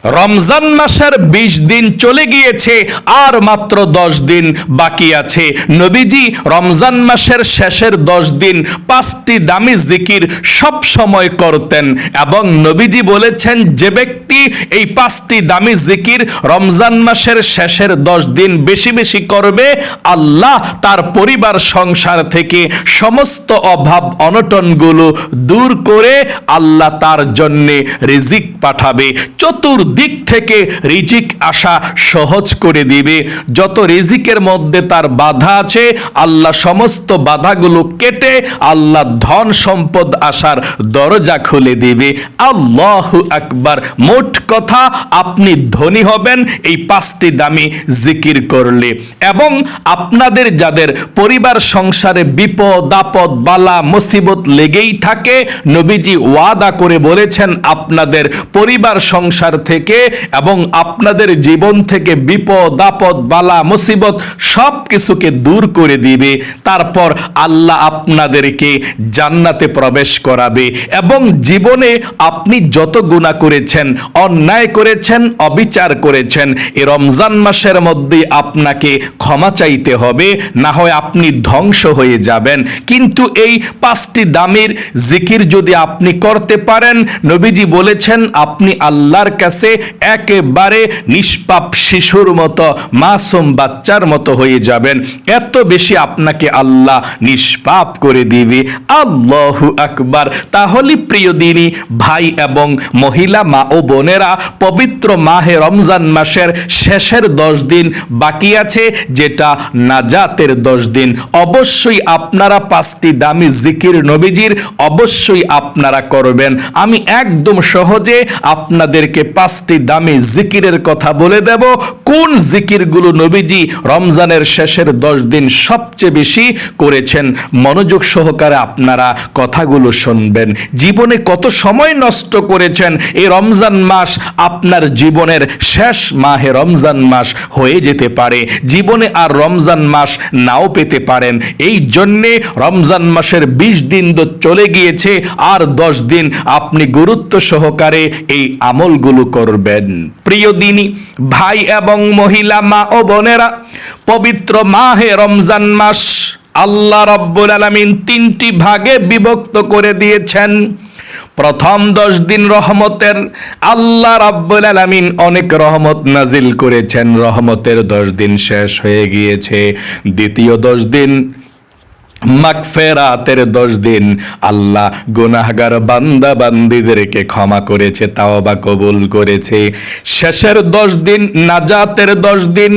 রমজান মাসের ২০ দিন চলে গিয়েছে, আর মাত্র ১০ দিন বাকি আছে। নবীজি রমজান মাসের শেষের ১০ দিন ৫টি দামি জিকির সব সময় করতেন, এবং নবীজি বলেছেন যে ব্যক্তি এই ৫টি দামি জিকির রমজান মাসের শেষের ১০ দিন বেশি বেশি করবে, আল্লাহ তার পরিবার সংসার থেকে সমস্ত অভাব অনটনগুলো দূর করে আল্লাহ তার জন্যে রিজিক পাঠাবে। চতুর্দিক থেকে রিজিক আসা সহজ করে দিবে। যত রিজিকের মধ্যে তার বাধা আছে, আল্লাহ সমস্ত বাধাগুলো কেটে আল্লাহ ধন সম্পদ আসার দরজা খুলে দিবে। আল্লাহু আকবার। মোট কথা, আপনি ধনী হবেন এই ৫টি দামি জিকির করলে। এবং আপনাদের যাদের পরিবার সংসারে বিপদ আপদ বালা মুসিবত লেগেই থাকে, নবীজি ওয়াদা করে বলেছেন আপনাদের পরিবার সংসার থেকে এবং আপনাদের জীবন থেকে বিপদ আপদ বালা মুসিবত সব কিছুকে দূর করে দিবে। তারপর আল্লাহ আপনাদেরকে জান্নাতে প্রবেশ করাবে, এবং জীবনে আপনি যত গুনাহ করেছেন, অন্যায় করেছেন, অবিচার করেছেন, এই রমজান মাসের মধ্যে আপনাকে ক্ষমা চাইতে হবে, না হয় আপনি ধ্বংস হয়ে যাবেন। কিন্তু এই ৫টি দামির জিকির যদি আপনি করতে পারেন, নবীজি বলেছেন আপনি আল্লাহর কাছে একেবারে নিষ্পাপ শিশুর মতো, মাসুম বাচ্চার মতো হয়ে যাবেন। এত বেশি আপনাকে আল্লাহ নিষ্পাপ করে দিবে। আল্লাহু আকবার। তাহলে প্রিয় দিনী ভাই এবং মহিলা মা ও বোনেরা, পবিত্র মাহে রমজান মাসের শেষের ১০ দিন বাকি আছে, যেটা নাজাতের ১০ দিন। অবশ্যই আপনারা ৫টি দামি জিকির নবীজির অবশ্যই আপনারা করবেন। আমি একদম সহজে আপনাদেরকে ৫টি দামি জিকিরের কথা বলে দেব। কোন জিকিরগুলো নবীজি রমজানের শেষের ১০ দিন সবচেয়ে বেশি করেছেন। মনোযোগ সহকারে আপনারা কথাগুলো শুনবেন। জীবনে কত সময় নষ্ট করেছেন, এই রমজান মাস আপনার জীবনের শেষ মাহে রমজান মাস হয়ে যেতে পারে। জীবনে আর রমজান মাস নাও পেতে পারেন। এই জন্যে রমজান মাসের ২০ দিন তো চলে গিয়েছে, আর ১০ দিন আপনি গুরুত্ব সহকারে এই আমলগুলো করবেন। প্রিয় দিনী ভাই এবং মহিলা মা ও বোনেরা, পবিত্র মাহে রমজান মাস আল্লাহ রাব্বুল আলামিন ৩টি ভাগে বিভক্ত করে দিয়েছেন। প্রথম ১০ দিন রহমতের, আল্লাহ রাব্বুল আলামিন অনেক রহমত নাজিল করেছেন। রহমতের ১০ দিন শেষ হয়ে গিয়েছে। দ্বিতীয় ১০ দিন মাগফিরাতের ১০ দিন আল্লাহ গুনাহগার বান্দা বান্দীদেরকে ক্ষমা করেছে, তাওবা কবুল করেছে। শেষের ১০ দিন নাজাতের ১০ দিন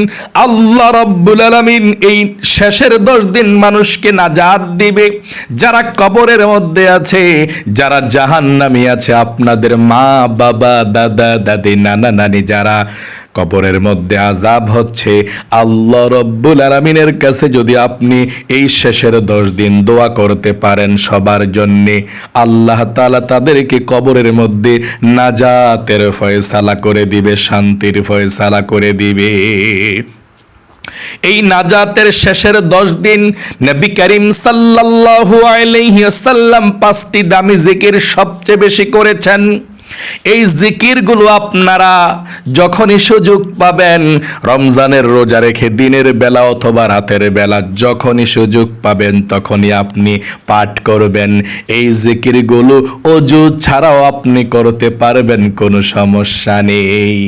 আল্লাহ রাব্বুল আলামিন এই শেষের ১০ দিন মানুষকে নাজাত দিবে। যারা কবরের মধ্যে আছে, যারা জাহান্নামী আছে, আপনাদের মা বাবা দাদা দাদি নানা নানি যারা কবরের মধ্যে আযাব হচ্ছে, আল্লাহ রাব্বুল আলামিনের কাছে যদি আপনি এই শেষের ১০ দিন দোয়া করতে পারেন সবার জন্যে, আল্লাহ তাআলা তাদেরকে কবরের মধ্যে নাজাতের ফয়সালা করে দিবে, শান্তির ফয়সালা করে দিবে। এই নাজাতের শেষের ১০ দিন নবী করিম সাল্লাল্লাহু আলাইহি ওয়াসাল্লাম ৫টি দামি জিকির সবচেয়ে বেশি করেছেন। এই জিকিরগুলো আপনারা যখনই সুযোগ পাবেন, রমজানের রোজা রেখে দিনের বেলা অথবা রাতের বেলা যখনই সুযোগ পাবেন তখনই আপনি পাঠ করবেন। এই জিকিরগুলো ওযু ছাড়াও আপনি করতে পারবেন, কোনো সমস্যা নেই।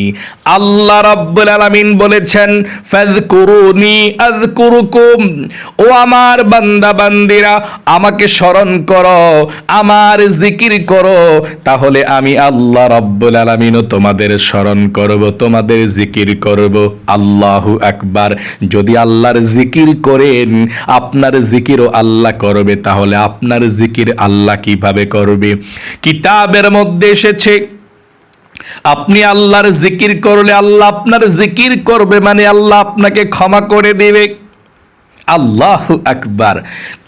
আল্লাহ রাব্বুল আলামিন বলেছেন, ফাযকুরুনি আযকুরুকুম। ও আমার বান্দা বান্দিরা, আমাকে স্মরণ করো, আমার জিকির করো, তাহলে আমি আল্লাহ রাব্বুল আলামিনও তোমাদের স্মরণ করব, তোমাদের জিকির করব। আল্লাহু আকবার। যদি আল্লাহর জিকির করেন, আপনার জিকিরও আল্লাহ করবে, তাহলে আপনার জিকির আল্লাহ কিভাবে করবে? কিতাবের মধ্যে এসেছে, আপনি আল্লাহর জিকির করলে আল্লাহ আপনার জিকির করবে, মানে আল্লাহ আপনাকে ক্ষমা করে দিবে। আল্লাহু আকবার।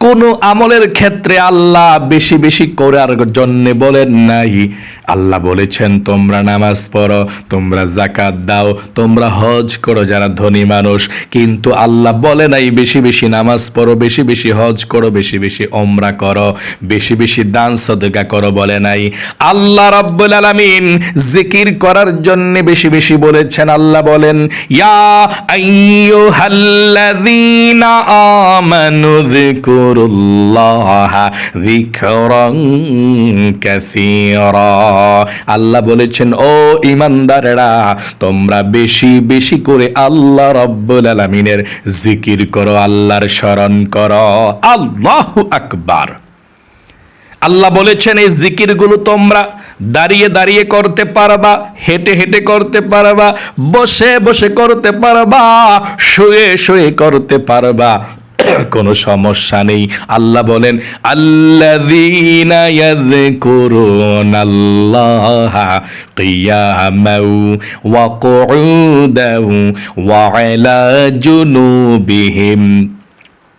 কোন আমলের ক্ষেত্রে আল্লাহ বেশি বেশি করার জন্য বলেন নাই। আল্লাহ বলেছেন তোমরা নামাজ পড়ো, তোমরা যাকাত দাও, তোমরা হজ করো যারা ধনী মানুষ, কিন্তু আল্লাহ বলে নাই বেশি বেশি নামাজ পড়ো, বেশি বেশি হজ করো, বেশি বেশি ওমরা করো, বেশি বেশি দান সদকা করো বলে নাই। আল্লাহ রাব্বুল আলামিন জিকির করার জন্য বেশি বেশি বলেছেন। আল্লাহ বলেন ইয়া আইয়ুহাল্লাযীনা আমানু যিকুরুল্লাহা যিকরান কাসীরা। আল্লাহ বলেছেন ও ঈমানদারেরা তোমরা বেশি বেশি করে আল্লাহ রাব্বুল আলামিনের জিকির করো, আল্লাহর স্মরণ করো। আল্লাহু আকবার। আল্লাহ বলেছেন এই জিকিরগুলো তোমরা দাঁড়িয়ে দাঁড়িয়ে করতে পারবা, হেঁটে হেঁটে করতে পারবা, বসে বসে করতে পারবা, শুয়ে শুয়ে করতে পারবা, কোনো সমস্যা নেই। আল্লাহ বলেন আল্লাযীনা ইয়াযকুরুনাল্লাহা কিয়ামান ওয়া কুউদান ওয়া আলা জুনুবিহিম।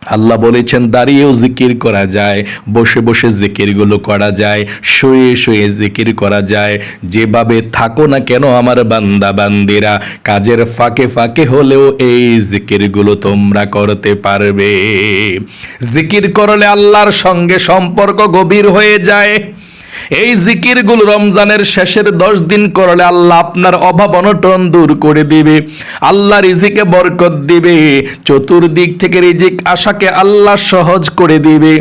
আল্লাহ বলেছেন দাঁড়িয়েও জিকির করা যায়, বসে বসে জিকিরগুলো করা যায়, শুয়ে শুয়ে জিকির করা যায়। যেভাবে থাকো না কেন আমার বান্দা বান্দিরা, কাজের ফাঁকে ফাঁকে হলেও এই জিকিরগুলো তোমরা করতে পারবে। জিকির করলে আল্লাহর সঙ্গে সম্পর্ক গভীর হয়ে যায়। এই জিকিরগুলো রমজানের শেষের 10 দিন করলে আল্লাহ আপনার অভাব অনটন দূর করে দিবে, আল্লাহ রিজিকে বরকত দিবে, চতুর্দিক থেকে রিজিক আশাকে আল্লাহ সহজ করে দিবে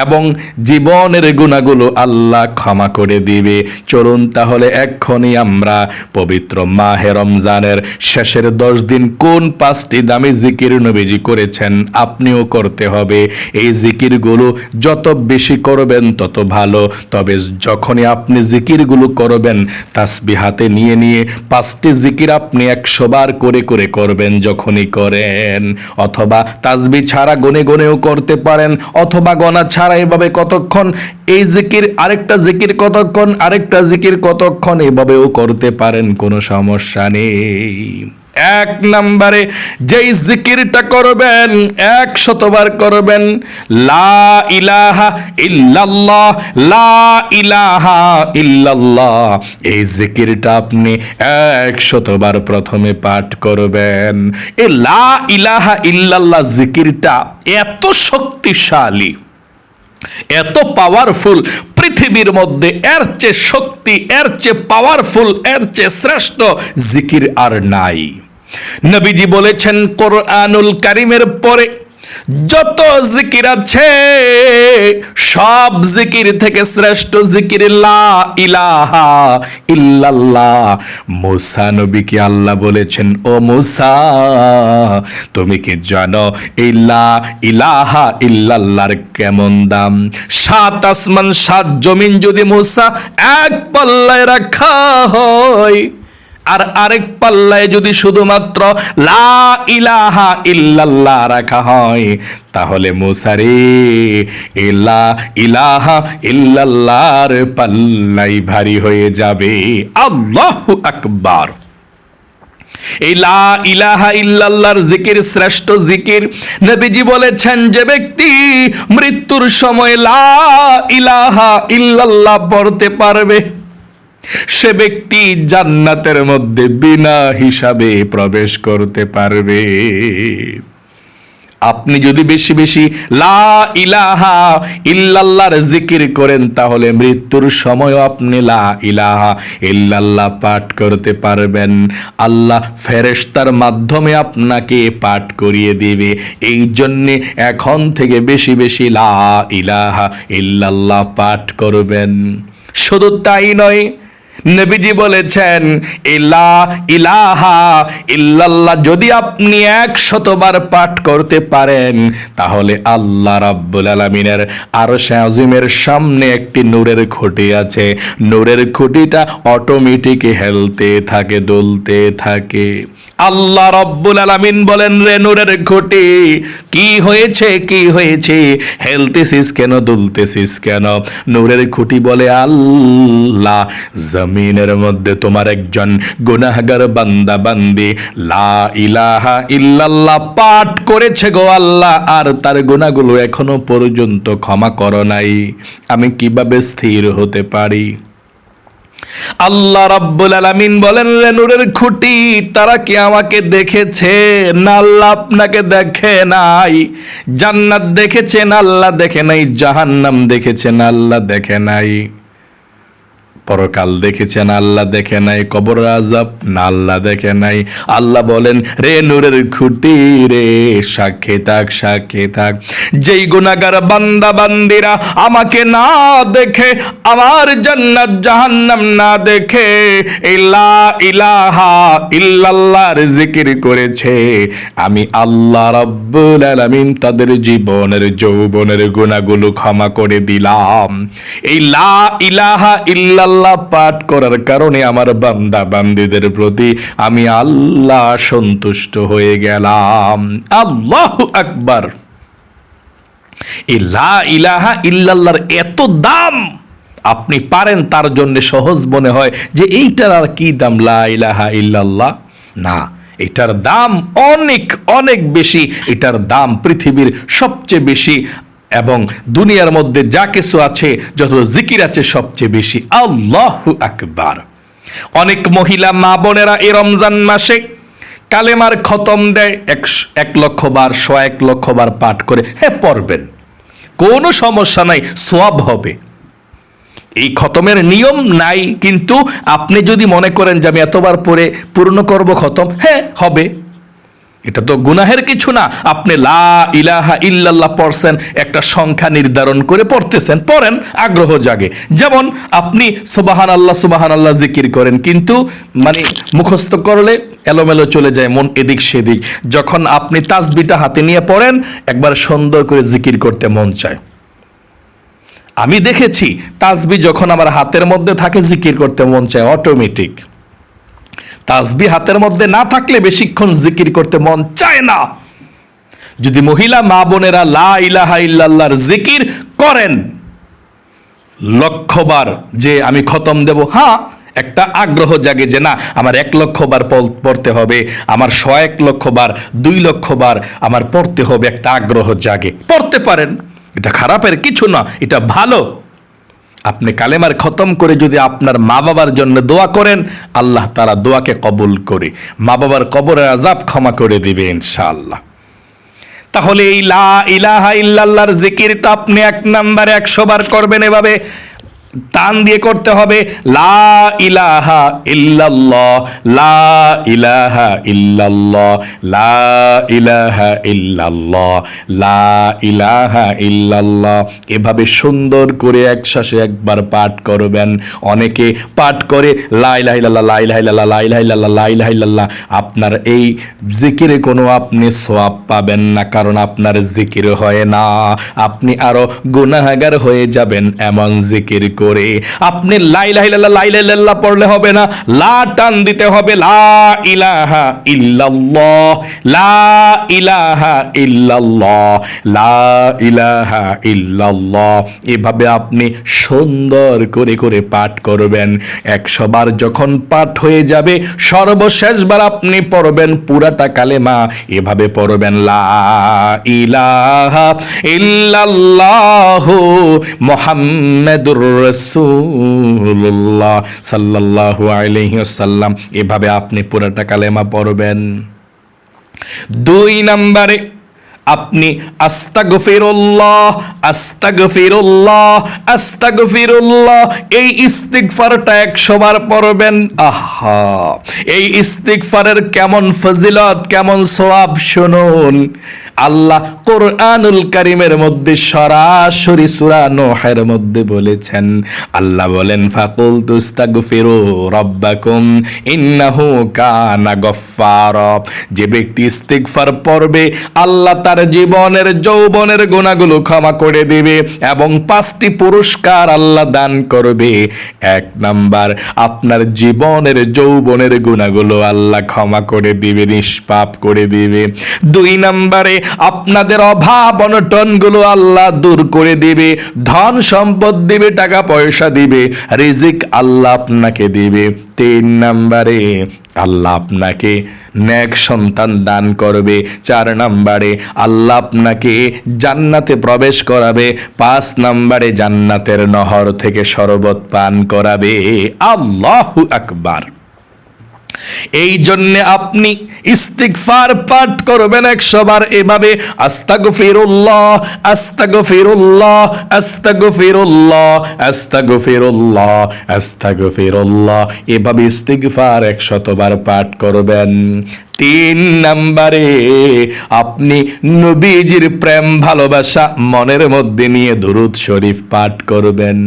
এবং জীবনের গুনাহগুলো আল্লাহ ক্ষমা করে দিবে। চলুন তাহলে এক্ষুনি আমরা পবিত্র মাহে রমজানের শেষের 10 দিন কোন 5টি দামি জিকির নবীজি করেছেন আপনিও করতে হবে। এই জিকিরগুলো যত বেশি করবেন তত ভালো। তবে যখনই আপনি জিকিরগুলো করবেন তাসবিহ হাতে নিয়ে নিয়ে 5টি জিকির আপনি 100 বার করে করে করবেন যখনই করেন, অথবা তাসবিহ ছাড়া গনে গনেও করতে পারেন, অথবা গনা ছাড়া এভাবে কতক্ষণ এই জিকির, আরেকটা জিকির কতক্ষণ, আরেকটা জিকির কতক্ষণ, এভাবেও করতে পারেন, কোনো সমস্যা নেই। 1 নম্বরে যেই জিকিরটা করবেন 100 বার করবেন লা ইলাহা ইল্লাল্লাহ, লা ইলাহা ইল্লাল্লাহ। এই জিকিরটা আপনি 100 বার প্রথমে পাঠ করবেন। এই লা ইলাহা ইল্লাল্লাহ জিকিরটা এত শক্তিশালী, এত পাওয়ারফুল, পৃথিবীর মধ্যে এর চেয়ে শক্তি, এর চেয়ে পাওয়ারফুল, এর চেয়ে শ্রেষ্ঠ জিকির আর নাই। নবীজি বলেছেন কোরআনুল কারীমের পরে যত জিকির আছে সব জিকির থেকে শ্রেষ্ঠ জিকির লা ইলাহা ইল্লাল্লাহ। মুসা নবীকে আল্লাহ বলেছেন ও মুসা তুমি কি জানো এই লা ইলাহা ইল্লাল্লাহর কেমন দাম? 7 আসমান 7 জমিন যদি মুসা এক পাল্লায় রাখা হয় আর আরেক পাল্লায় যদি শুধুমাত্র লা ইলাহা ইল্লাল্লাহ রাখা হয়, তাহলে মুসা রে লা ইলাহা ইল্লাল্লাহর পাল্লাই ভারী হয়ে যাবে। আল্লাহু আকবার। এই লা ইলাহা ইল্লাল্লাহর জিকির শ্রেষ্ঠ জিকির। নবীজি বলেছেন যে ব্যক্তি মৃত্যুর সময় লা ইলাহা ইল্লাল্লাহ পড়তে পারবে সে ব্যক্তি জান্নাতের মধ্যে বিনা হিসাবে প্রবেশ করতে পারবে। আপনি যদি বেশি বেশি লা ইলাহা ইল্লাল্লাহর জিকির করেন তাহলে মৃত্যুর সময়ও আপনি লা ইলাহা ইল্লাল্লাহ পাঠ করতে পারবেন। আল্লাহ ফেরেশতার মাধ্যমে আপনাকে পাঠ করিয়ে দিবে। এই জন্যে এখন থেকে বেশি বেশি লা ইলাহা ইল্লাল্লাহ পাঠ করবেন। শুধু তাই নয়, নবীজি বলেছেন লা ইলাহা ইল্লাল্লাহ যদি আপনি 100 বার পাঠ করতে পারেন তাহলে আল্লাহ রাব্বুল আলামিনের আরশে আজিমের সামনে একটি নূরের খুঁটি আছে। নূরের খুঁটিটা অটোমেটিক হেলতে থাকে, দুলতে থাকে। আল্লাহ রাব্বুল আলামিন বলেন, রে নূরের খুঁটি, কি হয়েছে, কি হয়েছে, হেলতেছিস কেন, দুলতেছিস কেন? নূরের খুঁটি বলে, আল্লাহ, জমিনের মধ্যে তোমার একজন গুনাহগার বান্দা বান্দি লা ইলাহা ইল্লাল্লাহ পাঠ করেছে গো আল্লাহ, আর তার গুনাহগুলো এখনো পর্যন্ত ক্ষমা করো নাই। আমি কিভাবে স্থির হতে পারি? আল্লাহ রাব্বুল আলামিন বলেন, রে নূরের খুঁটি, তারা কি আমাকে দেখেছে? না, আল্লাহ আপনাকে দেখে নাই। জান্নাত দেখেছেন, আল্লাহ দেখে নাই। জাহান্নাম দেখেছেন, আল্লাহ দেখে নাই। পরকাল দেখেছেন, আল্লাহ দেখে নাই। কবর আযাব, না, আল্লাহ দেখে নাই। আল্লাহ বলেন, রে নূরের খুঁটি রে, সাক্ষী থাক, সাক্ষী থাক। যেই গুনাহগার বান্দা বান্দিরা আমাকে না দেখে, আমার জান্নাত জাহান্নাম না দেখে লা ইলাহা ইল্লাল্লাহর জিকির করেছে, আমি আল্লাহ রাব্বুল আলামিন তাদের জীবনের যৌবনের গুনাহগুলো ক্ষমা করে দিলাম। এই লা ইলাহা ইল্লাল্লাহ পাঠ করার কারণে আমার বান্দা বান্দীদের প্রতি আমি আল্লাহ সন্তুষ্ট হয়ে গেলাম। আল্লাহু আকবার। এই লা ইলাহা ইল্লাল্লাহর এত দাম, আপনি পারেন তার জন্য সহজ মনে হয় যে এইটার আর কি দাম, লা ইলাহা ইল্লাল্লাহ। না, এটার দাম অনেক অনেক বেশি। এটার দাম পৃথিবীর সবচেয়ে বেশি, এবং দুনিয়ার মধ্যে যা কিছু আছে, যত জিকির আছে, সবচেয়ে বেশি। আল্লাহু আকবার। অনেক মহিলা মা বোনেরা এই রমজান মাসে কালেমার খতম দেয়, 1,00,000 বার, 101,00,000 বার পাঠ করে। হ্যাঁ, পড়বেন, কোনো সমস্যা নাই, সওয়াব হবে। এই খতমের নিয়ম নাই, কিন্তু আপনি যদি মনে করেন যে আমি এতবার পড়ে পূর্ণ করব খতম, হ্যাঁ হবে। এটা তো গুনাহের কিছু না। আপনি লা ইলাহা ইল্লাল্লাহ পড়ছেন, একটা সংখ্যা নির্ধারণ করে পড়তেছেন, পড়েন, আগ্রহ জাগে। যেমন আপনি সুবহানাল্লাহ সুবহানাল্লাহ জিকির করেন, কিন্তু মানে মুখস্থ করলে এলোমেলো চলে যায়, মন এদিক সেদিক। যখন আপনি তাসবিহটা হাতে নিয়ে পড়েন, একবার সুন্দর করে জিকির করতে মন চায়। আমি দেখেছি তাসবিহ যখন আমার হাতের মধ্যে থাকে, জিকির করতে মন চায় অটোমেটিক। তাসবিহ হাতের মধ্যে না থাকলে বেশিক্ষণ জিকির করতে মন চায় না। যদি মহিলা মা বোনেরা লা ইলাহা ইল্লাল্লাহর জিকির করেন 1,00,000 বার, যে আমি খতম দেব, হ্যাঁ, একটা আগ্রহ জাগে যে না, আমার 1,00,000 বার পড়তে হবে, আমার 101,00,000 বার, 2,00,000 বার আমার পড়তে হবে, একটা আগ্রহ জাগে। পড়তে পারেন, এটা খারাপের কিছু না, এটা ভালো। আপনি কালেমার খতম করে যদি আপনার মা বাবার জন্য দোয়া করেন, আল্লাহ তাআলা দোয়াকে কবুল করে মা বাবার কবরের আযাব ক্ষমা করে দিবে ইনশাআল্লাহ। তাহলে এই লা ইলাহা ইল্লাল্লাহর জিকিরটা আপনি 1 নম্বরে 100 বার করবেন। এভাবে টান দিয়ে করতে হবে, লা ইলাহা ইল্লাল্লাহ, লা ইলাহা ইল্লাল্লাহ, লা ইলাহা ইল্লাল্লাহ, লা ইলাহা ইল্লাল্লাহ। এভাবে সুন্দর করে একশ্বাসে একবার পাঠ করবেন। অনেকে পাঠ করে লা ইলাহা ইল্লাল্লাহ, লা ইলাহা ইল্লাল্লাহ, লা ইলাহা ইল্লাল্লাহ, লা ইলাহা ইল্লাল্লাহ। আপনার এই জিকিরে কোনো আপনি সওয়াব পাবেন না, কারণ আপনার জিকির হয় না। আপনি আরো গুনাহগার হয়ে যাবেন এমন জিকির করে। আপনি লা ইলাহা ইল্লাল্লাহ, লা ইলাহা ইল্লাল্লাহ পড়লে হবে না, লা টান দিতে হবে, লা ইলাহা ইল্লাল্লাহ, লা ইলাহা ইল্লাল্লাহ, লা ইলাহা ইল্লাল্লাহ। এভাবে আপনি সুন্দর করে করে পাঠ করবেন। 100 বার যখন পাঠ হয়ে যাবে, সর্বশেষবার আপনি পড়বেন পুরাটা কালেমা। এভাবে পড়বেন, লা ইলাহা ইল্লাল্লাহু মুহাম্মাদুর রাসূলুল্লাহ সাল্লাল্লাহু আলাইহি ওয়াসাল্লাম। এভাবে আপনি পুরাটা কালেমা পড়বেন। 2 নম্বরে আপনি আস্তাগফিরুল্লাহ, আস্তাগফিরুল্লাহ, আস্তাগফিরুল্লাহ, এই ইস্তিগফারটা 100 বার পড়বেন। আহা, এই ইস্তিগফারের কেমন ফজিলত, কেমন সওয়াব শুনুন। আল্লাহ কোরআনুল কারীমের মধ্যে সরাসরি সূরা নূহের মধ্যে বলেছেন, আল্লাহ বলেন, ফাকুলতু আস্তাগফিরু রাব্বাকুম ইন্নাহু কানা গফফারা। যে ব্যক্তি ইস্তিগফার পড়বে, আল্লাহ তার জীবনের যৌবনের গুনাহগুলো ক্ষমা করে দিবে এবং 5টি পুরস্কার আল্লাহ দান করবে। 1 নাম্বার, আপনার জীবনের যৌবনের গুনাহগুলো আল্লাহ ক্ষমা করে দিবে, নিষ্পাপ করে দিবে। 2 নাম্বারে, আপনাদের অভাব অনটনগুলো আল্লাহ দূর করে দিবে, ধন সম্পদ দিবে, টাকা পয়সা দিবে, রিজিক আল্লাহ আপনাকে দিবে। 3 নাম্বারে, আল্লাহ আপনাকে নেক সন্তান দান করবে। 4 নাম্বারে, আল্লাহ আপনাকে জান্নাতে প্রবেশ করাবে। 5 নাম্বারে, জান্নাতের নহর থেকে শরবত পান করাবে। আল্লাহু আকবার। এই জন্য আপনি ইস্তিগফার পাঠ করবেন 100 বার এভাবে, আস্তাগফিরুল্লাহ আস্তাগফিরুল্লাহ আস্তাগফিরুল্লাহ আস্তাগফিরুল্লাহ আস্তাগফিরুল্লাহ, এভাবে ইস্তিগফার 100 বার পাঠ করবেন। 3 নাম্বারে, আপনি নবীজির প্রেম ভালোবাসা মনের মধ্যে নিয়ে দুরূদ শরীফ পাঠ করবেন।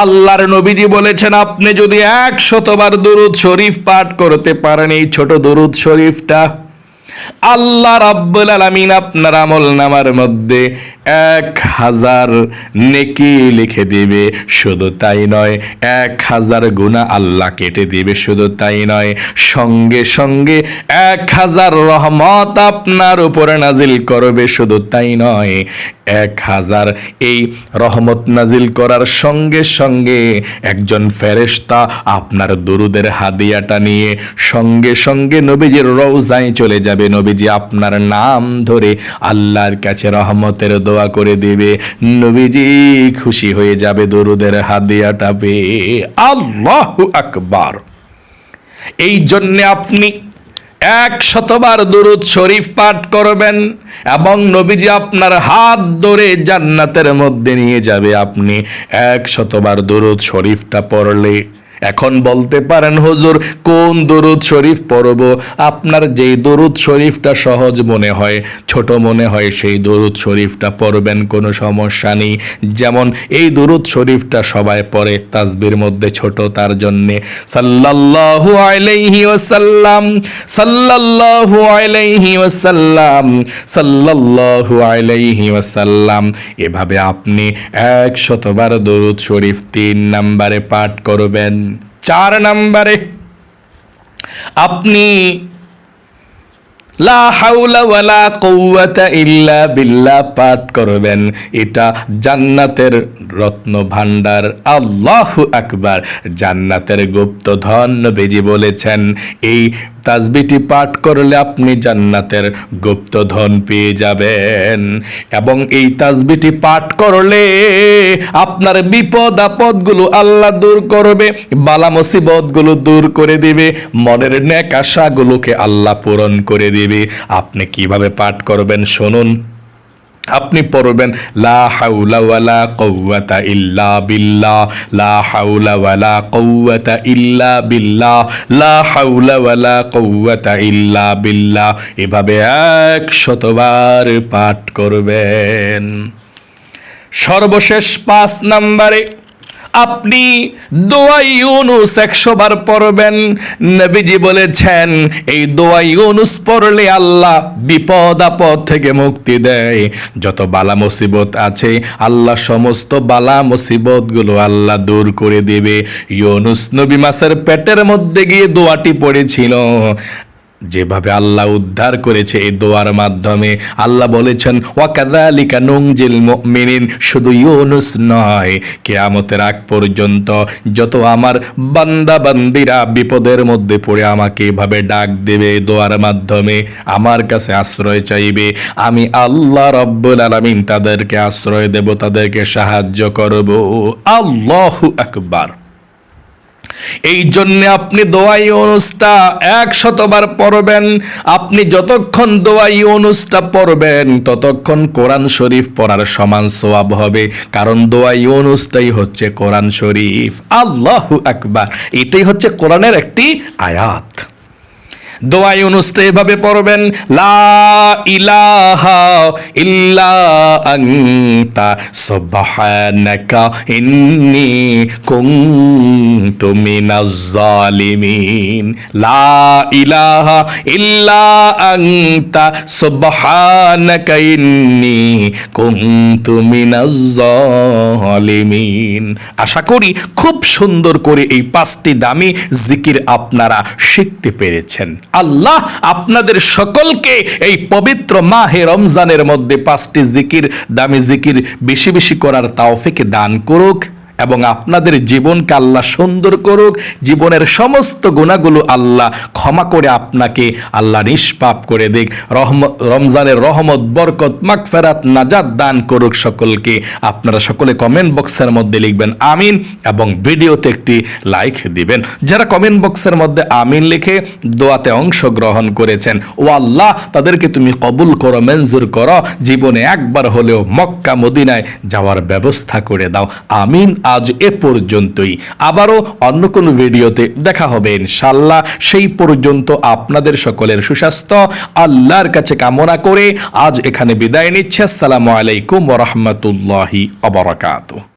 আল্লাহর নবীজি বলেছেন, আপনি যদি 100 বার দুরূদ শরীফ পাঠ করতে পারেন, এই ছোট দুরূদ শরীফটা, আল্লাহ রাব্বুল আলামিন আপনার আমলনামার মধ্যে 1000 নেকি লিখে দিবে। শুধু তাই নয়, 1000 গুনাহ আল্লাহ কেটে দিবে। শুধু তাই নয়, সঙ্গে সঙ্গে 1000 রহমত আপনার উপরে নাজিল করবে। শুধু তাই নয়, 1000 এই রহমত নাজিল করার সঙ্গে সঙ্গে একজন ফেরেশতা আপনার দুরুদের হাদিয়াটা নিয়ে সঙ্গে সঙ্গে নবীজির রওজায় চলে যাবে। নবীজি আপনার নাম ধরে আল্লাহর কাছে রহমতের দোয়া করে দিবে। নবীজি খুশি হয়ে যাবে দরুদের হাদিয়াটা পেয়ে। আল্লাহু আকবার। এই জন্য আপনি 100 বার দুরূদ শরীফ পাঠ করবেন এবং নবীজি আপনার হাত ধরে জান্নাতের মধ্যে নিয়ে যাবে আপনি 100 বার দুরূদ শরীফটা পড়লে। এখন বলতে পারেন, হুজুর কোন দুরূদ শরীফ পড়ব? আপনার যেই দুরূদ শরীফটা সহজ মনে হয়, ছোট মনে হয়, সেই দুরূদ শরীফটা পড়বেন, কোনো সমস্যা নেই। যেমন এই দুরূদ শরীফটা সবাই পড়ে, তাসবির মধ্যে ছোট, তার জন্যে সাল্লাল্লাহু আলাইহি ওয়াসাল্লাম সাল্লাল্লাহু আলাইহি ওয়াসাল্লাম সাল্লাল্লাহু আলাইহি ওয়াসাল্লাম, এভাবে আপনি 100 বার দুরূদ শরীফ 3 নম্বরে পাঠ করবেন। 4 নম্বরে আপনি লা হাওলা ওয়ালা কুওয়াতা ইল্লা বিল্লাহ পাঠ করবেন। এটা জান্নাতের রত্ন ভান্ডার। আল্লাহু আকবার। জান্নাতের গুপ্তধন নবীজি বলেছেন, এই তাসবিহটি পাঠ করলে আপনি জান্নাতের গুপ্তধন পেয়ে যাবেন। এবং এই তাসবিহটি পাঠ করলে আপনার বিপদ আপদগুলো আল্লাহ দূর করবে, বালা মুসিবতগুলো দূর করে দিবে, মনের নেক আশাগুলোকে আল্লাহ পূরণ করে দিবে। আপনি কিভাবে পাঠ করবেন শুনুন। আপনি পড়বেন লা হাওলা ওয়ালা কুওয়াতা ইল্লা বিল্লাহ, লা হাওলা ওয়ালা কুওয়াতা ইল্লা বিল্লাহ, লা হাওলা ওয়ালা কুওয়াতা ইল্লা বিল্লাহ, এভাবে 100 বার পাঠ করবেন। সর্বশেষ 5 নম্বরে আপনি দোয়া ইউনুস 100 বার পড়বেন। নবীজি বলেছেন, এই দোয়া ইউনুস পড়লে আল্লাহ বিপদ আপদ থেকে মুক্তি দেয়। যত বালা মুসিবত আছে আল্লাহ সমস্ত বালা মুসিবত গুলো আল্লাহ দূর করে দেবে। ইউনুস নবী মাছের পেটের মধ্যে গিয়ে দোয়াটি পড়েছিল, যেভাবে আল্লাহ উদ্ধার করেছে এই দোয়ার মাধ্যমে। আল্লাহ বলেছেন, ওয়াকাযালিকা নুনজিল মুমিনিন। শুধু ইউনুস নয়, কিয়ামতের আগ পর্যন্ত যত আমার বান্দা বান্দিরা বিপদের মধ্যে পড়ে আমাকে এভাবে ডাক দেবে, দোয়ার মাধ্যমে আমার কাছে আশ্রয় চাইবে, আমি আল্লাহ রাব্বুল আলামিন তাদেরকে আশ্রয় দেব, তাদেরকে সাহায্য করব। আল্লাহু আকবার। এই জন্য আপনি দোয়া ইউনুসটা 100 বার পড়বেন। আপনি যতক্ষণ দোয়া ইউনুসটা পড়বেন ততক্ষণ কোরআন শরীফ পড়ার সমান সওয়াব হবে, কারণ দোয়া ইউনুসটাই হচ্ছে কোরআন শরীফ। আল্লাহু আকবার। এটাই হচ্ছে কোরআনের একটি আয়াত। দোয়া ইউনুসটা এভাবে পড়বেন, লা ইলাহা ইল্লা আনতা সুবহানাকা ইন্নী কুনতু মিনাজ জালিমিন। লা ইলাহা ইল্লা আনতা সুবহানাকা ইন্নী কুনতু মিনাজ জালিমিন। আশা করি খুব সুন্দর করে এই 5টি দামি জিকির আপনারা শিখতে পেরেছেন। আল্লাহ আপনাদের সকলকে এই পবিত্র মাহে রমজানের মধ্যে 5টি জিকির, দামি জিকির বেশি বেশি করার তৌফিক দান করুক এবং আপনাদের জীবনকে আল্লাহ সুন্দর করুক। জীবনের সমস্ত গুনাহগুলো আল্লাহ ক্ষমা করে আপনাকে আল্লাহ নিষ্পাপ করে দিক। রমজানের রহমত, বরকত, মাগফিরাত, নাজাত দান করুক সকলকে। আপনারা সকলে কমেন্ট বক্সের মধ্যে লিখবেন আমিন এবং ভিডিওতে একটি লাইক দিবেন। যারা কমেন্ট বক্সের মধ্যে আমিন লিখে দোয়াতে অংশগ্রহণ করেছেন, ও আল্লাহ তাদেরকে তুমি কবুল করো, মঞ্জুর করো, জীবনে একবার হলেও মক্কা মদিনায় যাওয়ার ব্যবস্থা করে দাও। আমিন। আজ এ পর্যন্তই, আবারও অন্য কোনো ভিডিওতে দেখা হবে ইনশাআল্লাহ। সেই পর্যন্ত আপনাদের সকলের সুস্বাস্থ্য আল্লাহর কাছে কামনা করে আজ এখানে বিদায় নিচ্ছে। আসসালামু আলাইকুম ওয়া রাহমাতুল্লাহি ওয়া বারাকাতুহু।